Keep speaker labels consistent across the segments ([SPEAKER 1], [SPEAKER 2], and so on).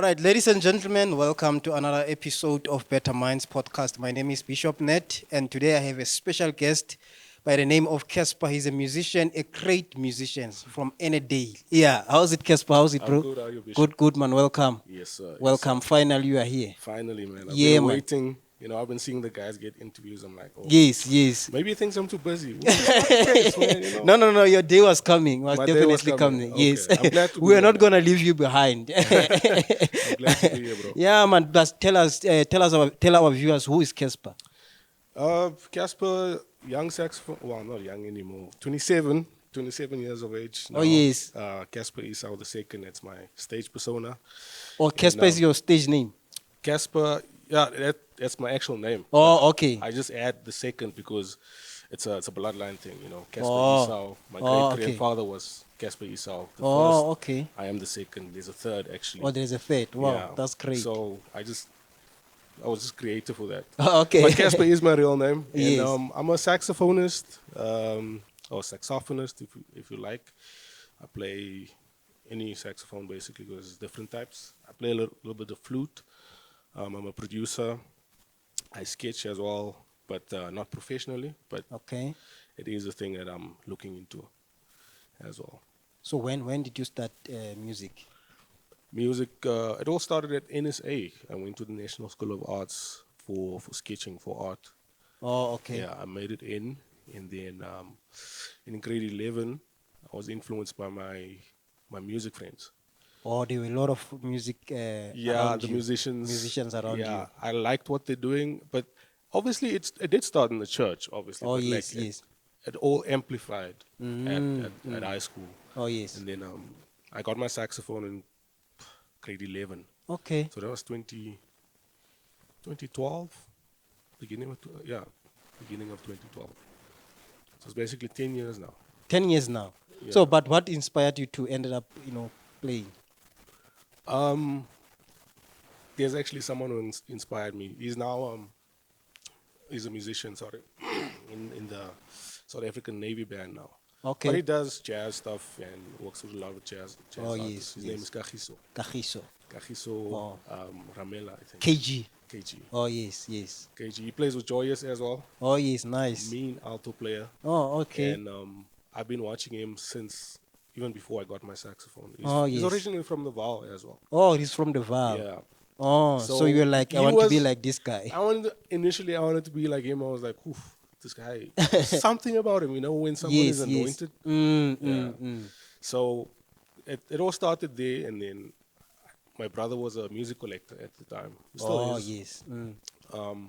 [SPEAKER 1] All right, ladies and gentlemen, welcome to another episode of Better Minds podcast. My name is Bishop Net, and today I have a special guest by the name of Casper. He's a musician, a great musician from Day. Yeah, how's it, Casper? How's it, bro?
[SPEAKER 2] I'm good, how are you, Bishop?
[SPEAKER 1] Good, man. Welcome.
[SPEAKER 2] Yes, sir.
[SPEAKER 1] Welcome.
[SPEAKER 2] Yes, sir.
[SPEAKER 1] Finally, you are here.
[SPEAKER 2] Finally, man. I've
[SPEAKER 1] Yeah,
[SPEAKER 2] been
[SPEAKER 1] man.
[SPEAKER 2] waiting. You know, I've been seeing the guys get interviews. I'm like, oh,
[SPEAKER 1] Yes.
[SPEAKER 2] maybe he thinks I'm too busy. Which is not the case, man, you know?
[SPEAKER 1] No. Your day was coming. Was
[SPEAKER 2] My day
[SPEAKER 1] definitely
[SPEAKER 2] was coming. Okay.
[SPEAKER 1] Yes.
[SPEAKER 2] I'm glad to be
[SPEAKER 1] We are
[SPEAKER 2] here,
[SPEAKER 1] not
[SPEAKER 2] man.
[SPEAKER 1] gonna leave you behind.
[SPEAKER 2] I'm glad to be here, bro.
[SPEAKER 1] Yeah, man. But tell our viewers who is Casper.
[SPEAKER 2] Casper, young saxophone. Well, not young anymore. 27 years of age. Now.
[SPEAKER 1] Oh, yes.
[SPEAKER 2] Casper Esau the second. That's my stage persona.
[SPEAKER 1] Or Casper is your stage name.
[SPEAKER 2] Casper, yeah, that's my actual name.
[SPEAKER 1] Oh, okay.
[SPEAKER 2] I just add the second because it's a bloodline thing, you know. Casper
[SPEAKER 1] Oh.
[SPEAKER 2] Esau. My
[SPEAKER 1] Oh,
[SPEAKER 2] great grandfather was Casper Esau. The
[SPEAKER 1] Oh,
[SPEAKER 2] first.
[SPEAKER 1] okay.
[SPEAKER 2] I am the second. There's a third actually.
[SPEAKER 1] Oh, there's a third. Wow,
[SPEAKER 2] Yeah.
[SPEAKER 1] that's great.
[SPEAKER 2] So I was just creative for that.
[SPEAKER 1] Okay.
[SPEAKER 2] But Casper is my real name.
[SPEAKER 1] Yes.
[SPEAKER 2] And I'm a saxophonist, or saxophonist if you like. I play any saxophone basically because there's different types. I play a little bit of flute. I'm a producer. I sketch as well, but not professionally. But
[SPEAKER 1] Okay.
[SPEAKER 2] it is a thing that I'm looking into as well.
[SPEAKER 1] So when did you start music?
[SPEAKER 2] Music, it all started at NSA. I went to the National School of Arts for sketching, for art.
[SPEAKER 1] Oh, okay.
[SPEAKER 2] Yeah, I made it in. And then in grade 11, I was influenced by my music friends.
[SPEAKER 1] Oh, there were a lot of music.
[SPEAKER 2] Yeah,
[SPEAKER 1] around
[SPEAKER 2] the
[SPEAKER 1] you.
[SPEAKER 2] musicians.
[SPEAKER 1] Musicians around
[SPEAKER 2] yeah,
[SPEAKER 1] you.
[SPEAKER 2] I liked what they're doing. But obviously, it did start in the church, obviously.
[SPEAKER 1] Oh,
[SPEAKER 2] but
[SPEAKER 1] yes,
[SPEAKER 2] like,
[SPEAKER 1] yes.
[SPEAKER 2] It all amplified at high school.
[SPEAKER 1] Oh, yes.
[SPEAKER 2] And then I got my saxophone in grade 11.
[SPEAKER 1] Okay.
[SPEAKER 2] So that was 2012, beginning of 2012. So it's basically 10 years now.
[SPEAKER 1] 10 years now.
[SPEAKER 2] Yeah.
[SPEAKER 1] So, but what inspired you to ended up, playing?
[SPEAKER 2] There's actually someone who inspired me. He's now he's a musician, sorry, in the South African Navy band now.
[SPEAKER 1] Okay.
[SPEAKER 2] But he does jazz stuff and works with a lot of jazz
[SPEAKER 1] Oh,
[SPEAKER 2] artists.
[SPEAKER 1] yes,
[SPEAKER 2] His
[SPEAKER 1] yes.
[SPEAKER 2] name is Kagiso.
[SPEAKER 1] Kagiso. Oh.
[SPEAKER 2] Ramela, I think.
[SPEAKER 1] KG.
[SPEAKER 2] KG.
[SPEAKER 1] Oh, yes.
[SPEAKER 2] KG. He plays with Joyous as well.
[SPEAKER 1] Oh, yes, nice.
[SPEAKER 2] Mean alto player.
[SPEAKER 1] Oh, okay.
[SPEAKER 2] And I've been watching him since even before I got my saxophone. He's
[SPEAKER 1] yes.
[SPEAKER 2] originally from the Val as well.
[SPEAKER 1] Oh, he's from the Val.
[SPEAKER 2] Yeah.
[SPEAKER 1] Oh, so
[SPEAKER 2] So
[SPEAKER 1] you were like, I
[SPEAKER 2] he
[SPEAKER 1] want to be
[SPEAKER 2] was-
[SPEAKER 1] like this guy.
[SPEAKER 2] Initially I wanted to be like him. I was like, oof, this guy, something about him, you know, when someone is anointed. Yeah. So it all started there, and then my brother was a music collector at the time. He still
[SPEAKER 1] Oh,
[SPEAKER 2] is.
[SPEAKER 1] yes.
[SPEAKER 2] And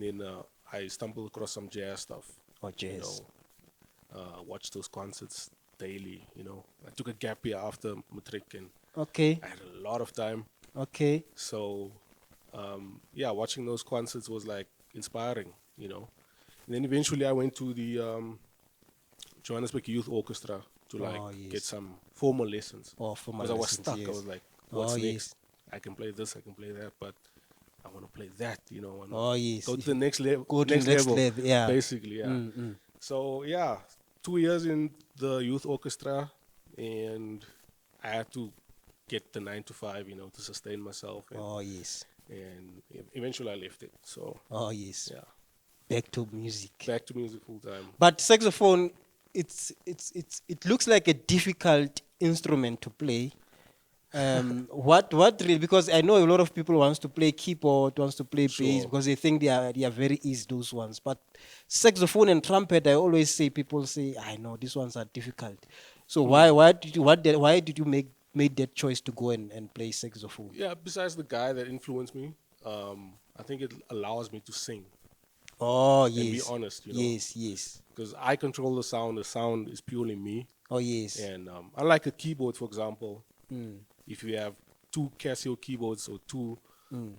[SPEAKER 2] then I stumbled across some jazz stuff.
[SPEAKER 1] Oh,
[SPEAKER 2] You
[SPEAKER 1] jazz.
[SPEAKER 2] know, watched those concerts daily. You know, I took a gap year after matric, and
[SPEAKER 1] Okay.
[SPEAKER 2] I had a lot of time.
[SPEAKER 1] Okay.
[SPEAKER 2] So, yeah, watching those concerts was like inspiring, you know. And then eventually I went to the Johannesburg Youth Orchestra to like
[SPEAKER 1] Oh, yes.
[SPEAKER 2] get some formal lessons.
[SPEAKER 1] Oh, for my
[SPEAKER 2] Because I was
[SPEAKER 1] lessons,
[SPEAKER 2] stuck.
[SPEAKER 1] yes.
[SPEAKER 2] I was like, what's
[SPEAKER 1] Oh,
[SPEAKER 2] next?
[SPEAKER 1] yes.
[SPEAKER 2] I can play this, I can play that, but I want to play that, you know. I wanna
[SPEAKER 1] Oh, yes.
[SPEAKER 2] Go to the next level.
[SPEAKER 1] Go to the next level, yeah.
[SPEAKER 2] Basically, yeah. So, yeah, 2 years in the youth orchestra, and I had to get the 9 to 5, you know, to sustain myself.
[SPEAKER 1] Oh, yes.
[SPEAKER 2] And eventually I left it. So,
[SPEAKER 1] Oh, yes.
[SPEAKER 2] yeah,
[SPEAKER 1] Back to music.
[SPEAKER 2] back to music full time.
[SPEAKER 1] But saxophone, it looks like a difficult instrument to play. What really? Because I know a lot of people wants to play keyboard, wants to play bass
[SPEAKER 2] Sure.
[SPEAKER 1] because they think they are very easy, those ones. But saxophone and trumpet, I always say people say, I know these ones are difficult. So why did you make that choice to go and play saxophone?
[SPEAKER 2] Yeah, besides the guy that influenced me, I think it allows me to sing
[SPEAKER 1] Oh,
[SPEAKER 2] and be
[SPEAKER 1] yes.
[SPEAKER 2] honest, you know.
[SPEAKER 1] Yes.
[SPEAKER 2] Because I control the sound is purely me.
[SPEAKER 1] Oh, yes.
[SPEAKER 2] And unlike a keyboard, for example, if you have two Casio keyboards or two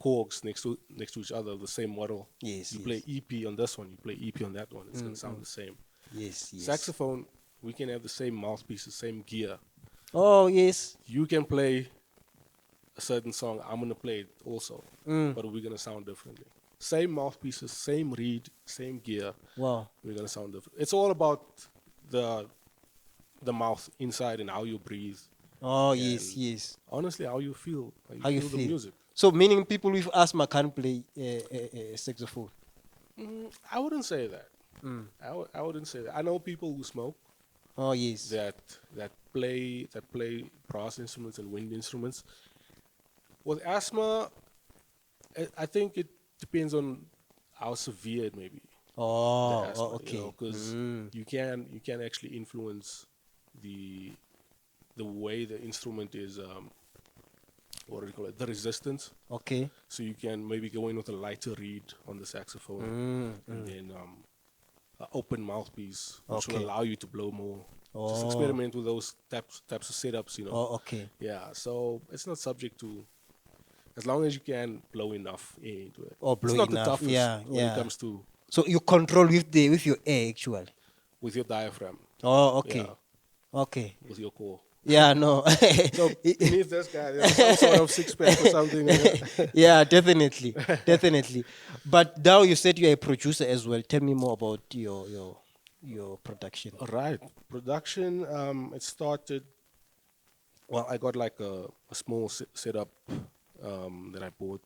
[SPEAKER 2] Korgs next to each other, the same model,
[SPEAKER 1] Yes,
[SPEAKER 2] you
[SPEAKER 1] yes.
[SPEAKER 2] play EP on this one, you play EP on that one, it's going to sound the same.
[SPEAKER 1] Yes.
[SPEAKER 2] Saxophone, we can have the same mouthpieces, same gear.
[SPEAKER 1] Oh, yes.
[SPEAKER 2] You can play a certain song, I'm going to play it also, but we're going to sound differently. Same mouthpieces, same reed, same gear,
[SPEAKER 1] Wow.
[SPEAKER 2] we're going to sound different. It's all about the mouth inside and how you breathe
[SPEAKER 1] Oh, yes,
[SPEAKER 2] and
[SPEAKER 1] yes.
[SPEAKER 2] honestly, how you
[SPEAKER 1] How you
[SPEAKER 2] feel the
[SPEAKER 1] feel?
[SPEAKER 2] music.
[SPEAKER 1] So, meaning people with asthma can't play saxophone.
[SPEAKER 2] I wouldn't say that.
[SPEAKER 1] Mm.
[SPEAKER 2] I wouldn't say that. I know people who smoke
[SPEAKER 1] Oh, yes.
[SPEAKER 2] that play brass instruments and wind instruments. With asthma, I think it depends on how severe it may be. The
[SPEAKER 1] Oh,
[SPEAKER 2] asthma,
[SPEAKER 1] okay.
[SPEAKER 2] because you can actually influence the the way the instrument is. What do you call it? The resistance.
[SPEAKER 1] Okay.
[SPEAKER 2] So you can maybe go in with a lighter reed on the saxophone, and then an open mouthpiece, which will
[SPEAKER 1] Okay.
[SPEAKER 2] allow you to blow more. Just
[SPEAKER 1] Oh,
[SPEAKER 2] experiment with those types of setups.
[SPEAKER 1] oh, okay.
[SPEAKER 2] Yeah, so it's not subject to, as long as you can blow enough air into it.
[SPEAKER 1] Oh, blow
[SPEAKER 2] It's not the
[SPEAKER 1] enough.
[SPEAKER 2] toughest
[SPEAKER 1] Yeah,
[SPEAKER 2] when it
[SPEAKER 1] yeah.
[SPEAKER 2] comes to
[SPEAKER 1] So you control with your air actually.
[SPEAKER 2] with your diaphragm.
[SPEAKER 1] Oh,
[SPEAKER 2] Yeah,
[SPEAKER 1] okay. Okay.
[SPEAKER 2] with your core.
[SPEAKER 1] Yeah, no.
[SPEAKER 2] So beneath this guy, there's some sort of six pack or something.
[SPEAKER 1] Yeah, definitely. Definitely. But now you said you're a producer as well. Tell me more about your production.
[SPEAKER 2] All right, production. It started. Well, I got like a small setup that I bought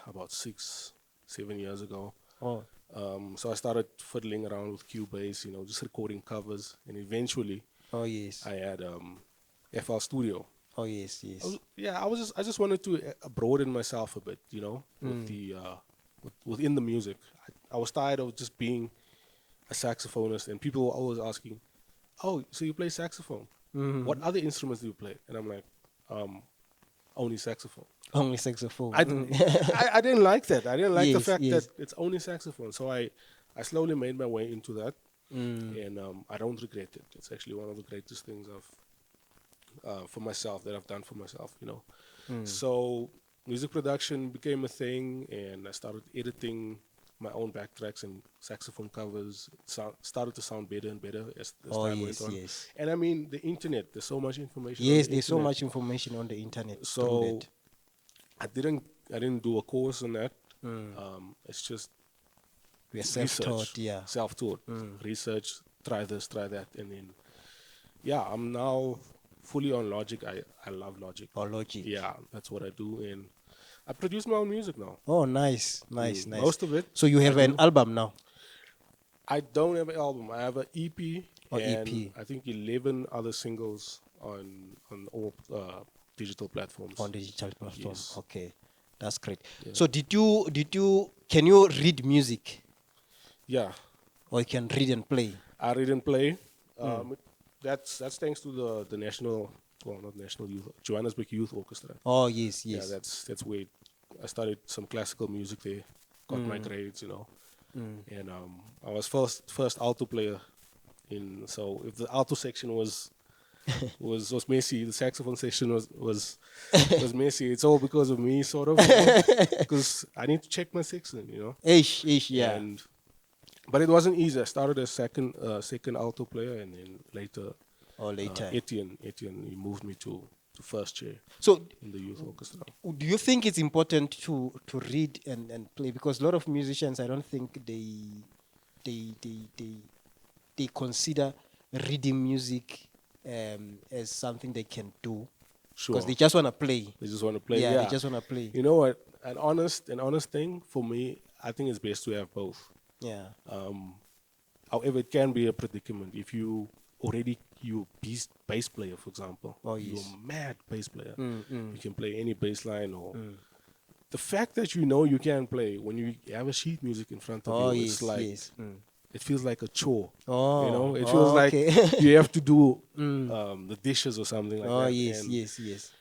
[SPEAKER 2] about 6, 7 years ago.
[SPEAKER 1] Oh.
[SPEAKER 2] So I started fiddling around with Cubase, just recording covers, and eventually
[SPEAKER 1] Oh, yes.
[SPEAKER 2] I had FL Studio.
[SPEAKER 1] Oh, yes, yes.
[SPEAKER 2] I just wanted to broaden myself a bit, with within the music. I was tired of just being a saxophonist, and people were always asking, "Oh, so you play saxophone? What other instruments do you play?" And I'm like, "Only saxophone."
[SPEAKER 1] Only saxophone.
[SPEAKER 2] I didn't like that. I didn't like the
[SPEAKER 1] Yes,
[SPEAKER 2] fact
[SPEAKER 1] yes.
[SPEAKER 2] that it's only saxophone. So I slowly made my way into that, and I don't regret it. It's actually one of the greatest things for myself that I've done for myself. So music production became a thing, and I started editing my own backtracks and saxophone covers. Started to sound better and better as
[SPEAKER 1] Oh,
[SPEAKER 2] time went
[SPEAKER 1] yes,
[SPEAKER 2] on.
[SPEAKER 1] yes.
[SPEAKER 2] And I mean, the internet. There's so much information. On
[SPEAKER 1] Yes,
[SPEAKER 2] the
[SPEAKER 1] there's so
[SPEAKER 2] internet.
[SPEAKER 1] much information on the internet. True
[SPEAKER 2] So
[SPEAKER 1] that.
[SPEAKER 2] I didn't do a course on that. It's just
[SPEAKER 1] We are
[SPEAKER 2] research,
[SPEAKER 1] self-taught, yeah.
[SPEAKER 2] self-taught, research, try this, try that, and then I'm now fully on Logic. I love Logic.
[SPEAKER 1] Or Logic.
[SPEAKER 2] Yeah, that's what I do, and I produce my own music now.
[SPEAKER 1] Oh, nice, nice, nice.
[SPEAKER 2] Most of it.
[SPEAKER 1] So you have
[SPEAKER 2] I
[SPEAKER 1] an
[SPEAKER 2] do.
[SPEAKER 1] album now?
[SPEAKER 2] I don't have an album. I have an EP
[SPEAKER 1] Oh,
[SPEAKER 2] and
[SPEAKER 1] EP.
[SPEAKER 2] I think 11 other singles on all digital platforms.
[SPEAKER 1] On digital platform.
[SPEAKER 2] Yes.
[SPEAKER 1] Okay, that's great. So can you read music,
[SPEAKER 2] Yeah,
[SPEAKER 1] or you can read and play?
[SPEAKER 2] I read and play. That's thanks to the national, well, not national youth, Johannesburg Youth Orchestra.
[SPEAKER 1] Oh, yes,
[SPEAKER 2] Yeah,
[SPEAKER 1] yes.
[SPEAKER 2] that's where I studied some classical music there. Got my grades. And I was first alto player in. So if the alto section was messy, the saxophone section was messy. It's all because of me, sort of, because I need to check my section.
[SPEAKER 1] Ish, yeah.
[SPEAKER 2] But it wasn't easy. I started as second alto player, and then later,
[SPEAKER 1] Or later.
[SPEAKER 2] Etienne, he moved me to first chair
[SPEAKER 1] So
[SPEAKER 2] in the youth orchestra.
[SPEAKER 1] do you think it's important to read and play? Because a lot of musicians, I don't think they consider reading music as something they can do.
[SPEAKER 2] Sure.
[SPEAKER 1] Because they just want to play.
[SPEAKER 2] They just want to play.
[SPEAKER 1] Yeah,
[SPEAKER 2] Yeah,
[SPEAKER 1] they just want to play.
[SPEAKER 2] You know what? An honest thing for me, I think it's best to have both.
[SPEAKER 1] Yeah.
[SPEAKER 2] However, it can be a predicament if you bass player, for example.
[SPEAKER 1] Oh,
[SPEAKER 2] You're
[SPEAKER 1] yes.
[SPEAKER 2] a mad bass player. You can play any bass line or. The fact that you can play when you have a sheet music in front of
[SPEAKER 1] Oh,
[SPEAKER 2] you,
[SPEAKER 1] yes,
[SPEAKER 2] it's like
[SPEAKER 1] yes.
[SPEAKER 2] it feels like a chore.
[SPEAKER 1] Oh,
[SPEAKER 2] It feels like
[SPEAKER 1] okay.
[SPEAKER 2] you have to do the dishes or something like
[SPEAKER 1] Oh,
[SPEAKER 2] that.
[SPEAKER 1] yes,
[SPEAKER 2] And-
[SPEAKER 1] yes.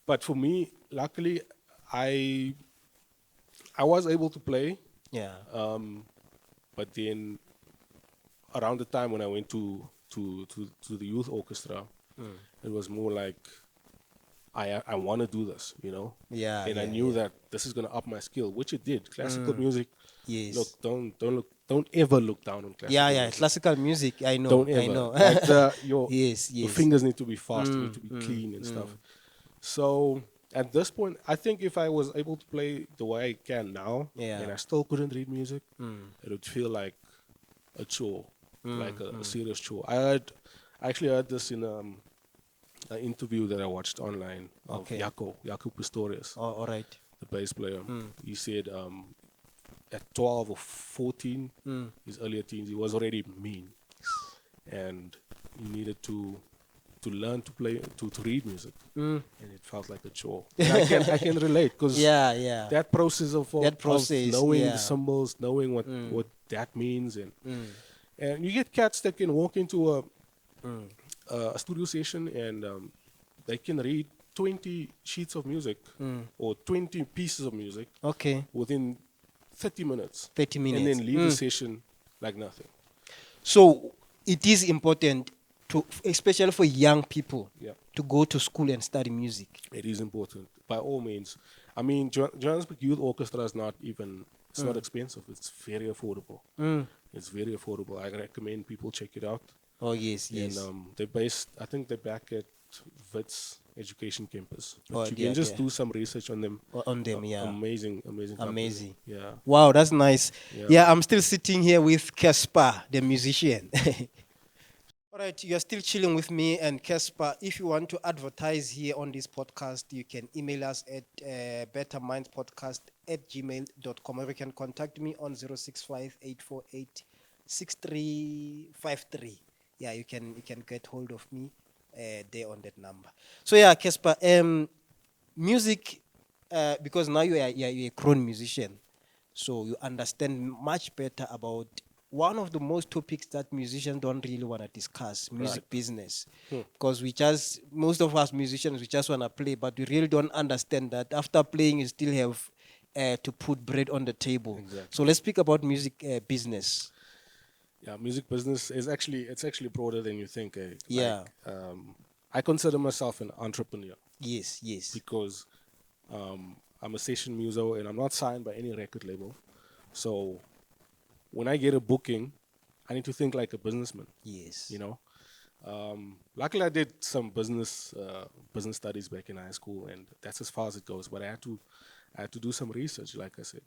[SPEAKER 2] But for me, luckily, I was able to play,
[SPEAKER 1] Yeah.
[SPEAKER 2] but then around the time when I went to the youth orchestra, it was more like I want to do this.
[SPEAKER 1] Yeah.
[SPEAKER 2] And I
[SPEAKER 1] yeah,
[SPEAKER 2] knew
[SPEAKER 1] yeah.
[SPEAKER 2] that this is gonna up my skill, which it did. Classical music.
[SPEAKER 1] Yes.
[SPEAKER 2] Look, don't ever look down on classical.
[SPEAKER 1] Yeah.
[SPEAKER 2] music.
[SPEAKER 1] Classical music, I know.
[SPEAKER 2] Don't
[SPEAKER 1] I
[SPEAKER 2] ever.
[SPEAKER 1] know.
[SPEAKER 2] Like your
[SPEAKER 1] Yes,
[SPEAKER 2] your
[SPEAKER 1] yes.
[SPEAKER 2] fingers need to be fast, need to be clean and stuff. So at this point, I think if I was able to play the way I can now,
[SPEAKER 1] Yeah.
[SPEAKER 2] and I still couldn't read music, it would feel like a chore, like a serious chore. I actually heard this in an interview that I watched online of
[SPEAKER 1] Okay.
[SPEAKER 2] Jaco Pistorius,
[SPEAKER 1] Oh, all right.
[SPEAKER 2] the bass player. He said at 12 or 14, his earlier teens, he was already mean, and he needed to learn to play to read music, and it felt like a chore. And I can relate because
[SPEAKER 1] Yeah.
[SPEAKER 2] that process of knowing
[SPEAKER 1] yeah.
[SPEAKER 2] the symbols, knowing what that means, and you get cats that can walk into a studio session and they can read 20 sheets of music or 20 pieces of music
[SPEAKER 1] Okay.
[SPEAKER 2] within 30 minutes.
[SPEAKER 1] 30 minutes.
[SPEAKER 2] And then leave the session like nothing.
[SPEAKER 1] So it is important to, especially for young people,
[SPEAKER 2] Yeah.
[SPEAKER 1] to go to school and study music.
[SPEAKER 2] It is important, by all means. I mean, Johannesburg Youth Orchestra is not even, it's not expensive. It's very affordable. It's very affordable. I recommend people check it out.
[SPEAKER 1] Oh, yes.
[SPEAKER 2] And they're based, I think they're back at Wits Education Campus. But
[SPEAKER 1] Oh,
[SPEAKER 2] you
[SPEAKER 1] yeah,
[SPEAKER 2] can just
[SPEAKER 1] yeah.
[SPEAKER 2] do some research on them.
[SPEAKER 1] On them, yeah.
[SPEAKER 2] Amazing company.
[SPEAKER 1] Amazing.
[SPEAKER 2] Yeah.
[SPEAKER 1] Wow, that's nice.
[SPEAKER 2] Yeah.
[SPEAKER 1] Yeah, I'm still sitting here with Casper, the musician. All right, you're still chilling with me and Casper. If you want to advertise here on this podcast, you can email us at bettermindspodcast@gmail.com, or you can contact me on 065-848-6353. Yeah, you can get hold of me there on that number. So yeah, Casper, music, because now you're a grown musician, so you understand much better about one of the most topics that musicians don't really want to discuss, music
[SPEAKER 2] Right.
[SPEAKER 1] business. Because most of us musicians, we just want to play, but we really don't understand that after playing, you still have to put bread on the table.
[SPEAKER 2] Exactly.
[SPEAKER 1] So let's speak about music business.
[SPEAKER 2] Yeah, music business is it's actually broader than you think. Eh?
[SPEAKER 1] Yeah.
[SPEAKER 2] Like, I consider myself an entrepreneur
[SPEAKER 1] Yes.
[SPEAKER 2] because I'm a session muso and I'm not signed by any record label. So when I get a booking, I need to think like a businessman.
[SPEAKER 1] Yes.
[SPEAKER 2] You know, luckily I did some business studies back in high school, and that's as far as it goes. But I had to do some research, like I said,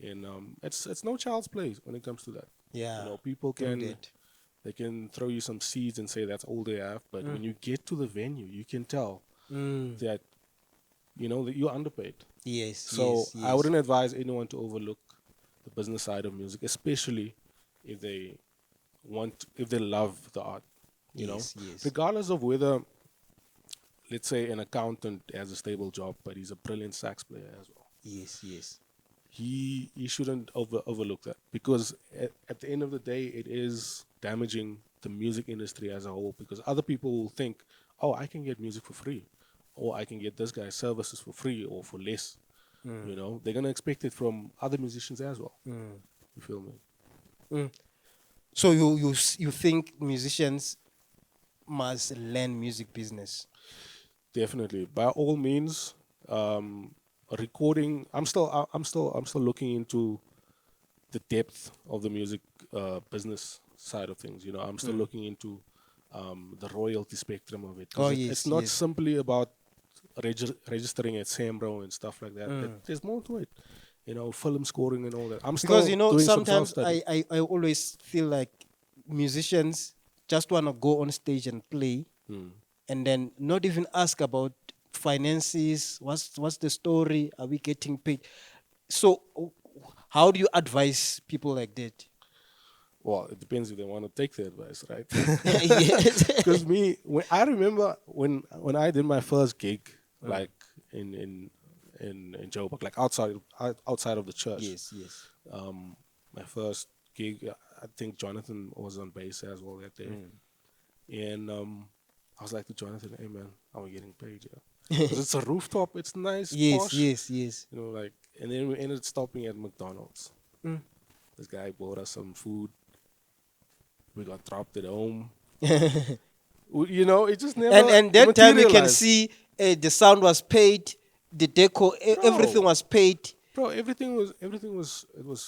[SPEAKER 2] and it's no child's play when it comes to that.
[SPEAKER 1] Yeah.
[SPEAKER 2] You know, people
[SPEAKER 1] True
[SPEAKER 2] can
[SPEAKER 1] that.
[SPEAKER 2] they can throw you some seeds and say that's all they have, but when you get to the venue, you can tell that that you're underpaid.
[SPEAKER 1] Yes.
[SPEAKER 2] So
[SPEAKER 1] yes.
[SPEAKER 2] I wouldn't advise anyone to overlook the business side of music, especially if they love the art. You know,
[SPEAKER 1] Yes.
[SPEAKER 2] regardless of whether, let's say, an accountant has a stable job, but he's a brilliant sax player as well.
[SPEAKER 1] Yes.
[SPEAKER 2] He shouldn't overlook that, because at the end of the day, it is damaging the music industry as a whole, because other people will think, oh, I can get music for free, or I can get this guy's services for free or for less. You know, they're gonna expect it from other musicians as well. You feel me?
[SPEAKER 1] So you think musicians must learn music business?
[SPEAKER 2] Definitely, by all means. Recording. I'm still looking into the depth of the music business side of things. You know, I'm still looking into the royalty spectrum of it. 'Cause
[SPEAKER 1] Oh, yes,
[SPEAKER 2] it's not
[SPEAKER 1] yes.
[SPEAKER 2] simply about registering at Sambro and stuff like that. There's more to it. You know, film scoring and all that. I'm still
[SPEAKER 1] Because
[SPEAKER 2] doing some
[SPEAKER 1] sometimes
[SPEAKER 2] self-study.
[SPEAKER 1] I always feel like musicians just want to go on stage and play, and then not even ask about finances. What's the story? Are we getting paid? So how do you advise people like that?
[SPEAKER 2] Well, it depends if they want to take the advice, right?
[SPEAKER 1] Yes.
[SPEAKER 2] Because I remember when I did my first gig, like in Joburg, like outside of the church.
[SPEAKER 1] Yes.
[SPEAKER 2] My first gig, I think Jonathan was on bass as well that day, and I was like to Jonathan, "Hey man, are we getting paid? Yeah, 'cause it's a rooftop, it's nice, posh,
[SPEAKER 1] Yes.
[SPEAKER 2] you know, like." And then we ended stopping at McDonald's. This guy bought us some food. We got dropped at home. You know, it just never.
[SPEAKER 1] And that time you can
[SPEAKER 2] materialized.
[SPEAKER 1] see the sound was paid, the deco, everything was paid.
[SPEAKER 2] Bro, everything was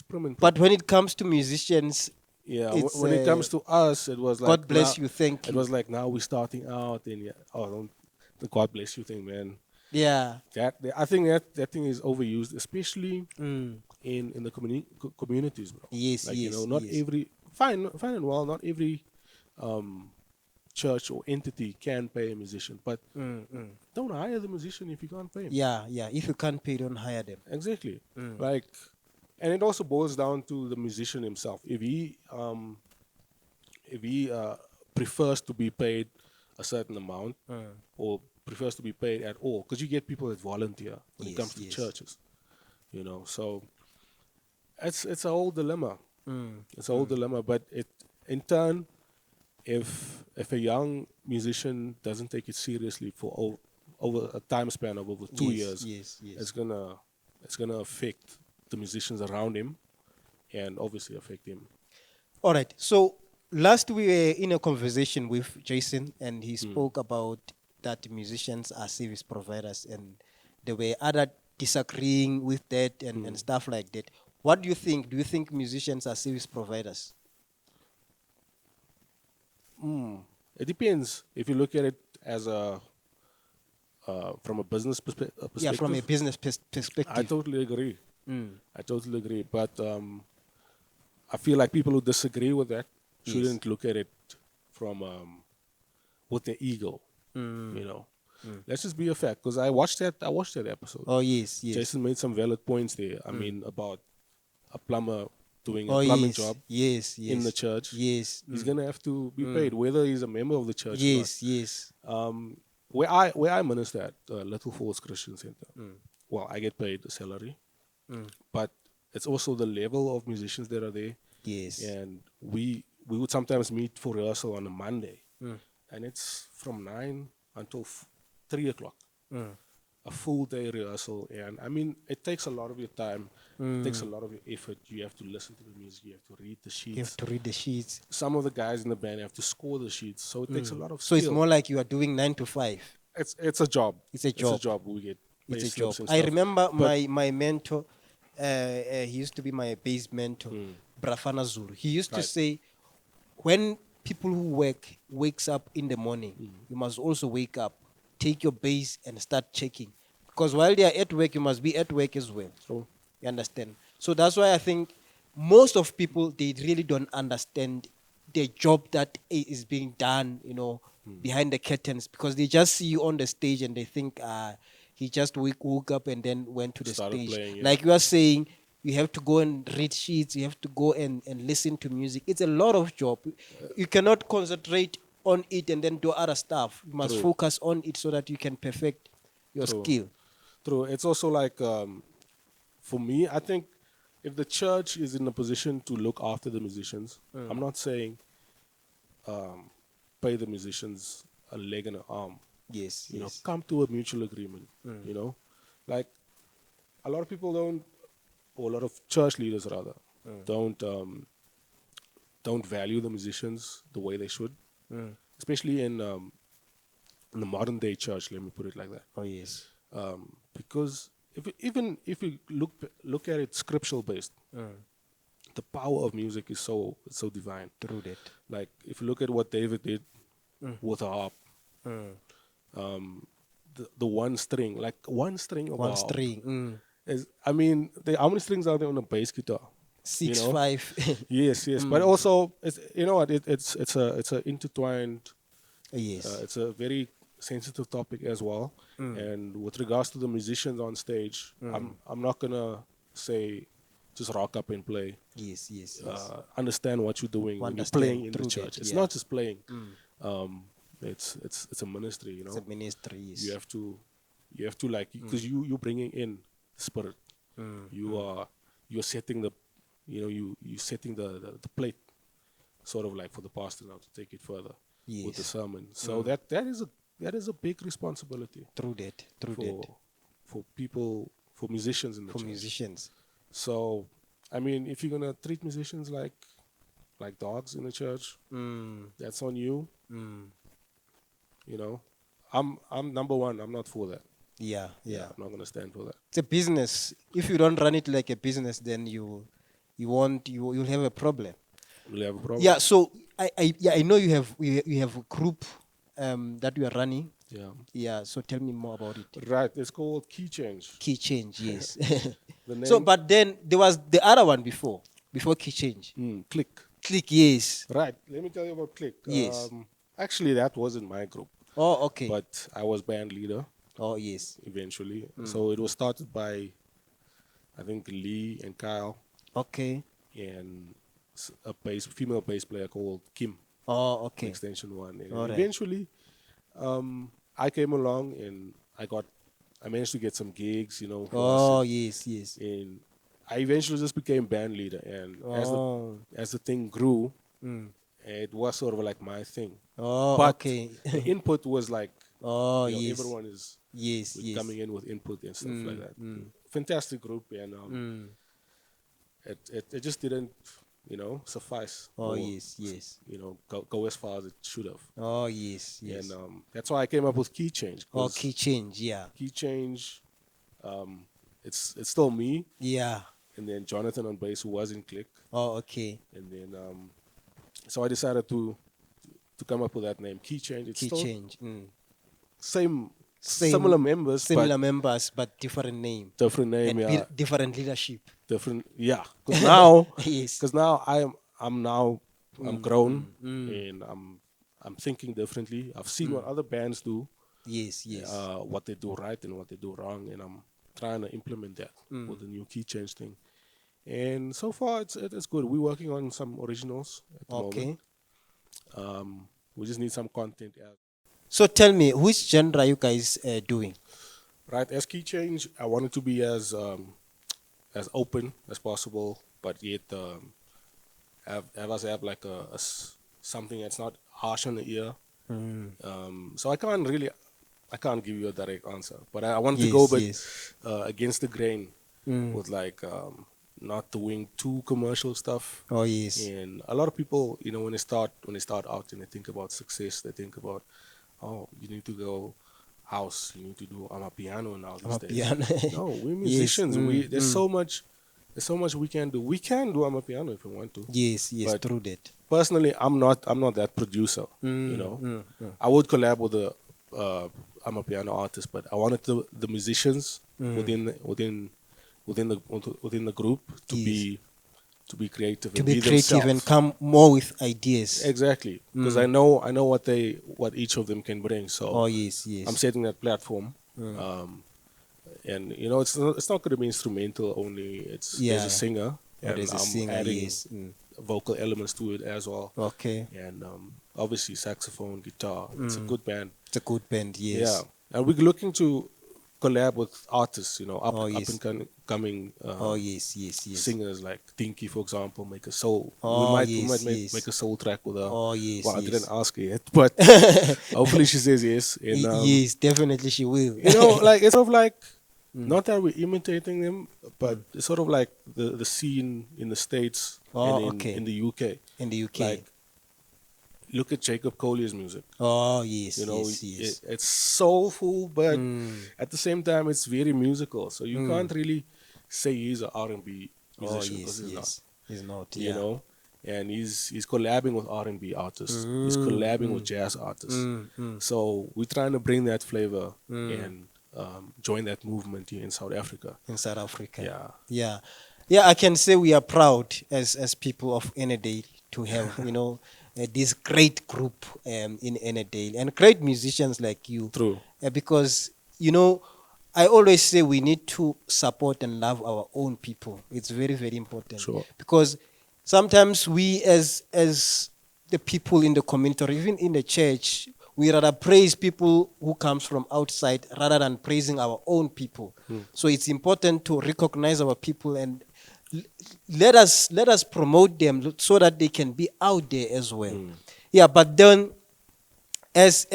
[SPEAKER 2] prim and
[SPEAKER 1] But when it comes to musicians,
[SPEAKER 2] yeah.
[SPEAKER 1] it's,
[SPEAKER 2] When it comes to us, it was like
[SPEAKER 1] God bless
[SPEAKER 2] now-
[SPEAKER 1] you, thank
[SPEAKER 2] It
[SPEAKER 1] you.
[SPEAKER 2] was like now we're starting out, and yeah. Oh, don't the God bless you thing, man.
[SPEAKER 1] Yeah.
[SPEAKER 2] I think that thing is overused, especially in the communities, bro.
[SPEAKER 1] Yes,
[SPEAKER 2] like,
[SPEAKER 1] yes,
[SPEAKER 2] not
[SPEAKER 1] yes.
[SPEAKER 2] every fine and well. Not every church or entity can pay a musician, but don't hire the musician if you can't pay him.
[SPEAKER 1] Yeah, yeah. If you can't pay, don't hire them.
[SPEAKER 2] Exactly. Like, and it also boils down to the musician himself. If he prefers to be paid a certain amount or prefers to be paid at all, because you get people that volunteer when it comes to churches, you know. So it's a whole dilemma. It's a whole dilemma, but it in turn, if a young musician doesn't take it seriously for over a time span of over 2 years, it's gonna affect the musicians around him, and obviously affect him.
[SPEAKER 1] All right. So last we were in a conversation with Jason, and he spoke about that musicians are service providers, and there were other disagreeing with that and stuff like that. What do you think? Do you think musicians are service providers?
[SPEAKER 2] It depends. If you look at it as a from a business perspective.
[SPEAKER 1] Yeah, from a business perspective.
[SPEAKER 2] I totally agree. I totally agree. But I feel like people who disagree with that shouldn't look at it from with their ego. You know, let's just be a fact. Because I watched that episode.
[SPEAKER 1] Oh yes, yes.
[SPEAKER 2] Jason made some valid points there. I mean, about a plumber doing a plumbing job in the church.
[SPEAKER 1] Yes.
[SPEAKER 2] He's gonna have to be paid, whether he's a member of the church or not.
[SPEAKER 1] Yes.
[SPEAKER 2] Where I minister at Little Falls Christian Center, well, I get paid a salary, but it's also the level of musicians that are there.
[SPEAKER 1] Yes.
[SPEAKER 2] And we would sometimes meet for rehearsal on a Monday, and it's from 9 until 3 o'clock. A full day rehearsal, and I mean, it takes a lot of your time. It takes a lot of your effort. You have to listen to the music. You have to read the sheets.
[SPEAKER 1] You have to read the sheets.
[SPEAKER 2] Some of the guys in the band have to score the sheets, so it takes a lot of
[SPEAKER 1] So
[SPEAKER 2] skill.
[SPEAKER 1] it's more like you are doing 9 to 5.
[SPEAKER 2] It's a job.
[SPEAKER 1] It's a job.
[SPEAKER 2] It's a job. We get
[SPEAKER 1] It's a
[SPEAKER 2] payslips
[SPEAKER 1] job.
[SPEAKER 2] and
[SPEAKER 1] I
[SPEAKER 2] stuff.
[SPEAKER 1] remember
[SPEAKER 2] But
[SPEAKER 1] my mentor, he used to be my bass mentor, Brafana Zulu. He used to say, when people who wakes up in the morning, you must also wake up, take your bass and start checking. Because while they are at work, you must be at work as well.
[SPEAKER 2] True.
[SPEAKER 1] You understand? So that's why I think most of people, they really don't understand the job that is being done, you know, behind the curtains, because they just see you on the stage and they think he just woke up and then went to the
[SPEAKER 2] Started
[SPEAKER 1] stage.
[SPEAKER 2] playing, yeah.
[SPEAKER 1] Like you are saying, you have to go and read sheets, you have to go and listen to music. It's a lot of job. You cannot concentrate on it and then do other stuff. You must
[SPEAKER 2] True.
[SPEAKER 1] focus on it so that you can perfect your
[SPEAKER 2] True.
[SPEAKER 1] skill.
[SPEAKER 2] True. It's also like, for me, I think if the church is in a position to look after the musicians, I'm not saying pay the musicians a leg and an arm.
[SPEAKER 1] Yes,
[SPEAKER 2] You know,
[SPEAKER 1] yes.
[SPEAKER 2] come to a mutual agreement. You know, like a lot of people don't, or a lot of church leaders rather, don't value the musicians the way they should, especially in the modern day church. Let me put it like that.
[SPEAKER 1] Oh, yes.
[SPEAKER 2] Because if you look at it scriptural based, the power of music is so divine.
[SPEAKER 1] Through that.
[SPEAKER 2] Like if you look at what David did with a harp, the one string, like one string of a
[SPEAKER 1] One
[SPEAKER 2] harp
[SPEAKER 1] string.
[SPEAKER 2] is, I mean, how many strings are there on a bass guitar?
[SPEAKER 1] 6,
[SPEAKER 2] You know?
[SPEAKER 1] 5.
[SPEAKER 2] Yes, but also it's, you know what, it's a intertwined.
[SPEAKER 1] Yes.
[SPEAKER 2] It's a very sensitive topic as well. And with regards to the musicians on stage, I'm not gonna say just rock up and play.
[SPEAKER 1] Yes.
[SPEAKER 2] Understand what you're doing when you're
[SPEAKER 1] Understand
[SPEAKER 2] playing in the
[SPEAKER 1] through
[SPEAKER 2] church.
[SPEAKER 1] that,
[SPEAKER 2] It's
[SPEAKER 1] yeah.
[SPEAKER 2] not just playing. It's a ministry. You know,
[SPEAKER 1] It's a ministry. Yes.
[SPEAKER 2] you have to like, because you're bringing in the spirit. You're setting the, you know, you setting the plate, sort of like for the pastor now to take it further with the
[SPEAKER 1] Yes.
[SPEAKER 2] sermon. So that is a big responsibility
[SPEAKER 1] Through that.
[SPEAKER 2] for people, for musicians in the
[SPEAKER 1] For
[SPEAKER 2] church.
[SPEAKER 1] musicians.
[SPEAKER 2] So, I mean, if you're gonna treat musicians like dogs in the church, that's on you. You know, I'm number one. I'm not for that.
[SPEAKER 1] Yeah.
[SPEAKER 2] I'm not gonna stand for that.
[SPEAKER 1] It's a business. If you don't run it like a business, then you'll have a problem.
[SPEAKER 2] We'll have a problem.
[SPEAKER 1] Yeah. So I know you have a group that you are running.
[SPEAKER 2] Yeah.
[SPEAKER 1] Yeah. So tell me more about it.
[SPEAKER 2] Right. It's called Key Change.
[SPEAKER 1] Key change. Yes.
[SPEAKER 2] The name.
[SPEAKER 1] So, but then there was the other one before key change.
[SPEAKER 2] Click.
[SPEAKER 1] Click. Yes.
[SPEAKER 2] Right. Let me tell you about Click.
[SPEAKER 1] Yes.
[SPEAKER 2] Actually, that wasn't my group,
[SPEAKER 1] Oh, okay.
[SPEAKER 2] but I was band leader
[SPEAKER 1] Oh, yes.
[SPEAKER 2] eventually. So it was started by, I think, Lee and Kyle
[SPEAKER 1] Okay.
[SPEAKER 2] and a female bass player called Kim,
[SPEAKER 1] Oh, okay.
[SPEAKER 2] Extension One. And
[SPEAKER 1] All right.
[SPEAKER 2] eventually, I came along and I managed to get some gigs, for us.
[SPEAKER 1] Oh, yes, yes.
[SPEAKER 2] And I eventually just became band leader. And
[SPEAKER 1] Oh.
[SPEAKER 2] as the thing grew,
[SPEAKER 1] Mm.
[SPEAKER 2] it was sort of like my thing.
[SPEAKER 1] Oh,
[SPEAKER 2] But
[SPEAKER 1] okay.
[SPEAKER 2] the input was like,
[SPEAKER 1] Oh, yes.
[SPEAKER 2] everyone is
[SPEAKER 1] Yes, yes.
[SPEAKER 2] coming in with input and stuff like that.
[SPEAKER 1] mm.
[SPEAKER 2] Fantastic group, and
[SPEAKER 1] Mm.
[SPEAKER 2] it just didn't, suffice
[SPEAKER 1] Oh,
[SPEAKER 2] or
[SPEAKER 1] yes, yes.
[SPEAKER 2] go as far as it should have.
[SPEAKER 1] Oh, yes, yes.
[SPEAKER 2] And that's why I came up with Key Change.
[SPEAKER 1] Oh,
[SPEAKER 2] 'Cause
[SPEAKER 1] key change, yeah.
[SPEAKER 2] Key Change, it's still me,
[SPEAKER 1] Yeah.
[SPEAKER 2] and then Jonathan on bass, who was in Click,
[SPEAKER 1] Oh, okay.
[SPEAKER 2] and then so I decided to come up with that name, Key Change. It's
[SPEAKER 1] Key
[SPEAKER 2] still
[SPEAKER 1] change.
[SPEAKER 2] same,
[SPEAKER 1] Same-
[SPEAKER 2] similar members,
[SPEAKER 1] Similar
[SPEAKER 2] but
[SPEAKER 1] members, but different name.
[SPEAKER 2] different name.
[SPEAKER 1] And
[SPEAKER 2] Yeah,
[SPEAKER 1] different leadership.
[SPEAKER 2] different. Yeah, because now,
[SPEAKER 1] Yes.
[SPEAKER 2] I'm grown, and I'm thinking differently. I've seen what other bands do,
[SPEAKER 1] Yes, yes.
[SPEAKER 2] what they do right and what they do wrong, and I'm trying to implement that with the new Key Change thing. And so far, it's good. We're working on some originals at the
[SPEAKER 1] Okay.
[SPEAKER 2] moment. We just need some content out.
[SPEAKER 1] So tell me, which genre you guys doing?
[SPEAKER 2] Right, as Key Change, I want it to be as open as possible, but yet have us have like something that's not harsh on the ear. So I can't give you a direct answer, but I want to go a bit
[SPEAKER 1] Yes.
[SPEAKER 2] against the grain with like not doing too commercial stuff.
[SPEAKER 1] Oh, yes.
[SPEAKER 2] And a lot of people, when they start out and they think about success, they think about, oh, you need to go house, you need to do piano now these days.
[SPEAKER 1] Amapiano.
[SPEAKER 2] No, we're
[SPEAKER 1] Yes,
[SPEAKER 2] musicians. There's so much we can do. We can do piano if we want to.
[SPEAKER 1] Yes, yes,
[SPEAKER 2] But
[SPEAKER 1] true that.
[SPEAKER 2] personally, I'm not that producer. I would collab with a piano artist, but I wanted the musicians within the group to
[SPEAKER 1] Yes.
[SPEAKER 2] be creative
[SPEAKER 1] To
[SPEAKER 2] and
[SPEAKER 1] be creative
[SPEAKER 2] themselves.
[SPEAKER 1] and come more with ideas.
[SPEAKER 2] Exactly, because I know what each of them can bring. So
[SPEAKER 1] Oh, yes, yes.
[SPEAKER 2] I'm setting that platform, and it's not going to be instrumental only. There's
[SPEAKER 1] Yeah.
[SPEAKER 2] a singer,
[SPEAKER 1] Oh,
[SPEAKER 2] and
[SPEAKER 1] there's a
[SPEAKER 2] I'm
[SPEAKER 1] singer,
[SPEAKER 2] adding
[SPEAKER 1] yes.
[SPEAKER 2] vocal elements to it as well,
[SPEAKER 1] Okay.
[SPEAKER 2] and obviously saxophone, guitar. It's a good band.
[SPEAKER 1] It's a good band, yes.
[SPEAKER 2] Yeah, and we're looking to collab with artists,
[SPEAKER 1] Oh, yes.
[SPEAKER 2] up and coming
[SPEAKER 1] Oh, yes, yes, yes.
[SPEAKER 2] singers like Dinky, for example, make a soul.
[SPEAKER 1] Oh,
[SPEAKER 2] we
[SPEAKER 1] yes,
[SPEAKER 2] might
[SPEAKER 1] yes.
[SPEAKER 2] make a soul track with her.
[SPEAKER 1] Oh, yes,
[SPEAKER 2] Well, I
[SPEAKER 1] yes.
[SPEAKER 2] didn't ask her yet, but hopefully she says yes. And
[SPEAKER 1] Yes, definitely she will.
[SPEAKER 2] like it's sort of like not that we're imitating them, but it's sort of like the scene in the States
[SPEAKER 1] Oh,
[SPEAKER 2] and
[SPEAKER 1] okay.
[SPEAKER 2] in the UK.
[SPEAKER 1] In the UK.
[SPEAKER 2] Like, look at Jacob Collier's music.
[SPEAKER 1] Oh, yes,
[SPEAKER 2] Yes.
[SPEAKER 1] yes.
[SPEAKER 2] It's soulful, but at the same time, it's very musical. So you can't really say he's an R&B
[SPEAKER 1] Oh,
[SPEAKER 2] musician
[SPEAKER 1] yes,
[SPEAKER 2] because he's not.
[SPEAKER 1] yes. He's not,
[SPEAKER 2] You
[SPEAKER 1] yeah.
[SPEAKER 2] know, and he's collabing with R&B artists. He's collabing with jazz artists. So we're trying to bring that flavor and join that movement here in South Africa.
[SPEAKER 1] In South Africa.
[SPEAKER 2] Yeah.
[SPEAKER 1] Yeah. Yeah, I can say we are proud as people of Enedale to have, this great group in Enedale and great musicians like you.
[SPEAKER 2] True.
[SPEAKER 1] Because, I always say we need to support and love our own people. It's very, very important.
[SPEAKER 2] Sure.
[SPEAKER 1] Because sometimes we as the people in the community or even in the church, we rather praise people who comes from outside rather than praising our own people. So it's important to recognize our people and let us promote them so that they can be out there as well. Yeah, but then as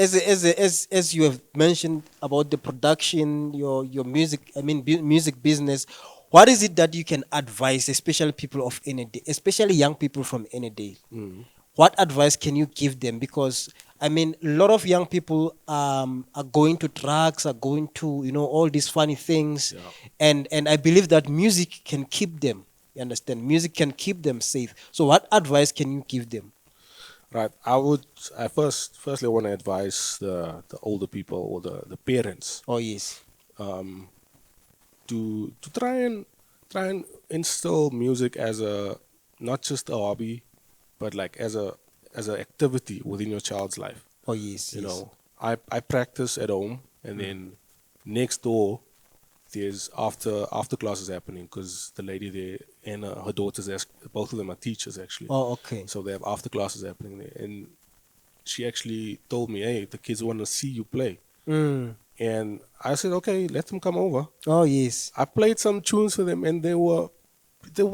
[SPEAKER 1] you have mentioned about the production, your music, music business, what is it that you can advise, especially people of Enedale, especially young people from Enedale? What advice can you give them? Because a lot of young people are going to drugs, are going to all these funny things, and I believe that music can keep them. You understand? Music can keep them safe. So, what advice can you give them?
[SPEAKER 2] Right. I firstly want to advise the older people or the parents
[SPEAKER 1] Oh yes.
[SPEAKER 2] to try and instill music as not just a hobby, but like as an activity within your child's life.
[SPEAKER 1] Oh, yes,
[SPEAKER 2] You
[SPEAKER 1] yes.
[SPEAKER 2] know, I practice at home, and then next door there's after classes happening because the lady there and her daughters, both of them are teachers actually.
[SPEAKER 1] Oh, okay.
[SPEAKER 2] So they have after classes happening there, and she actually told me, "Hey, the kids want to see you play."
[SPEAKER 1] Mm.
[SPEAKER 2] And I said, "Okay, let them come over."
[SPEAKER 1] Oh, yes.
[SPEAKER 2] I played some tunes for them, and they were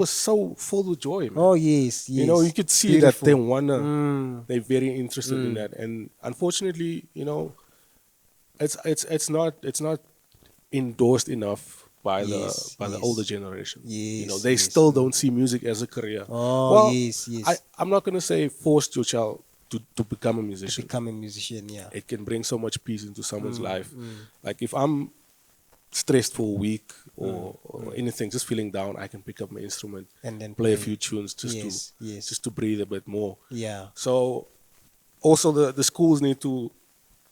[SPEAKER 2] so full with joy, man.
[SPEAKER 1] Oh, yes, yes.
[SPEAKER 2] You know, you could see that
[SPEAKER 1] Beautiful.
[SPEAKER 2] they wanna,
[SPEAKER 1] Mm.
[SPEAKER 2] they're very interested in that. And unfortunately, you know, it's not endorsed enough by
[SPEAKER 1] Yes,
[SPEAKER 2] the
[SPEAKER 1] yes.
[SPEAKER 2] older generation. You know,
[SPEAKER 1] Yes,
[SPEAKER 2] they
[SPEAKER 1] yes.
[SPEAKER 2] still don't see music as a career.
[SPEAKER 1] Oh,
[SPEAKER 2] Well,
[SPEAKER 1] yes, yes.
[SPEAKER 2] I'm not gonna say force your child to become a musician.
[SPEAKER 1] Become a musician, yeah.
[SPEAKER 2] It can bring so much peace into someone's life.
[SPEAKER 1] mm.
[SPEAKER 2] Like if I'm stressed for a week or anything, just feeling down, I can pick up my instrument
[SPEAKER 1] And then
[SPEAKER 2] play a
[SPEAKER 1] play.
[SPEAKER 2] few tunes
[SPEAKER 1] Yes, yes.
[SPEAKER 2] just to breathe a bit more.
[SPEAKER 1] Yeah.
[SPEAKER 2] So also the schools need to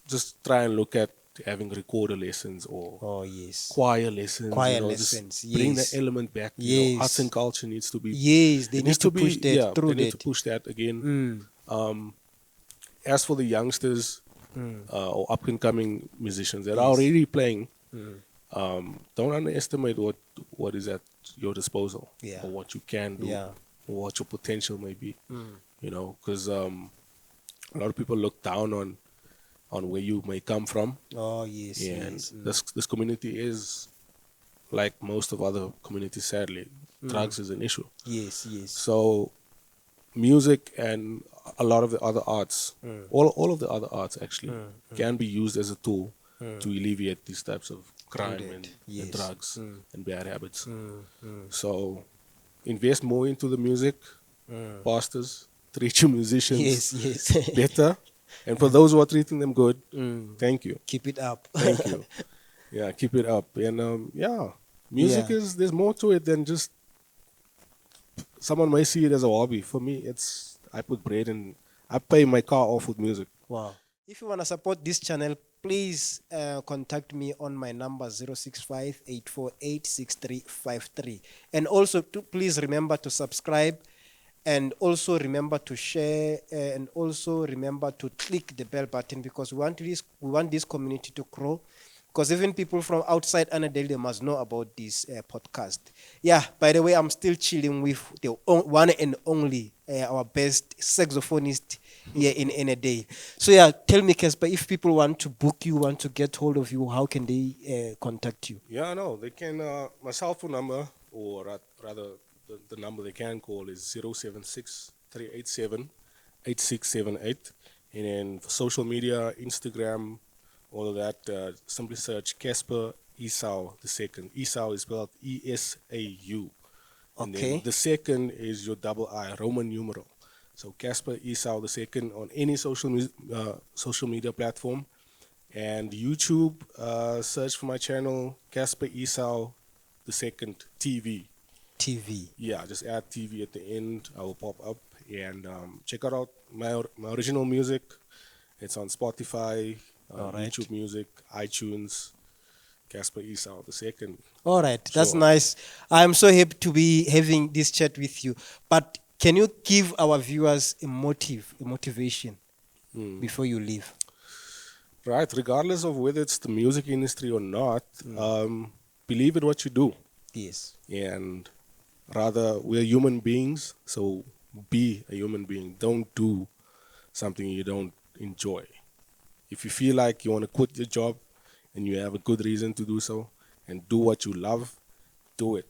[SPEAKER 2] just try and look at having recorder lessons or
[SPEAKER 1] Oh, yes.
[SPEAKER 2] choir lessons.
[SPEAKER 1] Choir
[SPEAKER 2] you know,
[SPEAKER 1] lessons,
[SPEAKER 2] just bring the
[SPEAKER 1] yes.
[SPEAKER 2] element back. You know, arts
[SPEAKER 1] Yes.
[SPEAKER 2] and culture needs to be.
[SPEAKER 1] Yes, they
[SPEAKER 2] it
[SPEAKER 1] need
[SPEAKER 2] needs
[SPEAKER 1] to
[SPEAKER 2] be,
[SPEAKER 1] push that
[SPEAKER 2] yeah,
[SPEAKER 1] through
[SPEAKER 2] they need to
[SPEAKER 1] that.
[SPEAKER 2] push that again. As for the youngsters or up and coming musicians that are already playing, don't underestimate what is at your disposal
[SPEAKER 1] Yeah.
[SPEAKER 2] or what you can do
[SPEAKER 1] Yeah.
[SPEAKER 2] or what your potential may be. You know, because a lot of people look down on where you may come from,
[SPEAKER 1] Oh, yes,
[SPEAKER 2] and
[SPEAKER 1] yes.
[SPEAKER 2] this community is like most of other communities. Sadly, drugs is an issue.
[SPEAKER 1] Yes, yes.
[SPEAKER 2] So music and a lot of the other arts, all of the other arts actually, can be used as a tool to alleviate these types of crime and
[SPEAKER 1] Yes.
[SPEAKER 2] drugs and bad habits. So invest more into the music, pastors, treat your musicians
[SPEAKER 1] Yes, yes.
[SPEAKER 2] better. And for those who are treating them good, thank you.
[SPEAKER 1] Keep it up.
[SPEAKER 2] Thank you. Yeah, keep it up. And yeah, music
[SPEAKER 1] Yeah.
[SPEAKER 2] there's more to it than just, someone may see it as a hobby. For me, I put bread and I pay my car off with music.
[SPEAKER 1] Wow. If you want to support this channel, please contact me on my number 065 848 And also, please remember to subscribe, and also remember to share, and also remember to click the bell button, because we want this community to grow. Because even people from outside Annandale, they must know about this podcast. Yeah, by the way, I'm still chilling with the one and only, our best saxophonist here in Annandale. So yeah, tell me, Casper, if people want to book you, want to get hold of you, how can they contact you?
[SPEAKER 2] Yeah, no, they can, my cell phone number, or rather the number they can call is 076 387 8678. And then for social media, Instagram, all of that, simply search Casper Esau the second. Esau is spelled ESAU. And
[SPEAKER 1] Okay.
[SPEAKER 2] then the second is your double I, Roman numeral. So Casper Esau the second on any social media platform. And YouTube, search for my channel, Casper Esau the second TV.
[SPEAKER 1] TV.
[SPEAKER 2] Yeah, just add TV at the end. I will pop up. And check out my original music. It's on Spotify, YouTube Music, iTunes, Casper Esau the second.
[SPEAKER 1] All right, that's
[SPEAKER 2] Sure.
[SPEAKER 1] nice. I'm so happy to be having this chat with you. But can you give our viewers a motivation before you leave?
[SPEAKER 2] Right, regardless of whether it's the music industry or not, believe in what you do.
[SPEAKER 1] Yes.
[SPEAKER 2] And rather, we're human beings, so be a human being. Don't do something you don't enjoy. If you feel like you want to quit your job and you have a good reason to do so, and do what you love, do it.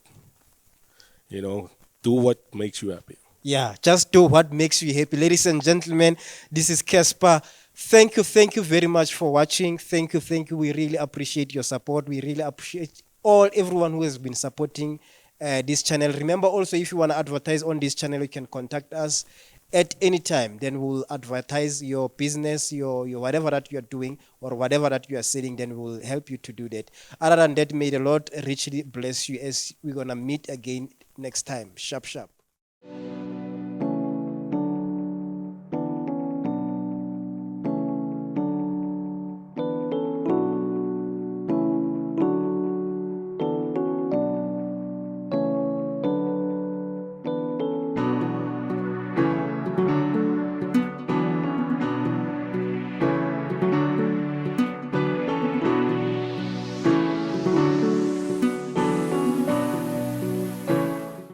[SPEAKER 2] You know, do what makes you happy.
[SPEAKER 1] Yeah, just do what makes you happy. Ladies and gentlemen, this is Casper. Thank you very much for watching. Thank you. We really appreciate your support. We really appreciate everyone who has been supporting this channel. Remember also, if you want to advertise on this channel, you can contact us at any time. Then we'll advertise your business, your whatever that you are doing or whatever that you are selling. Then we'll help you to do that. Other than that, may the Lord richly bless you as we're going to meet again next time. Sharp.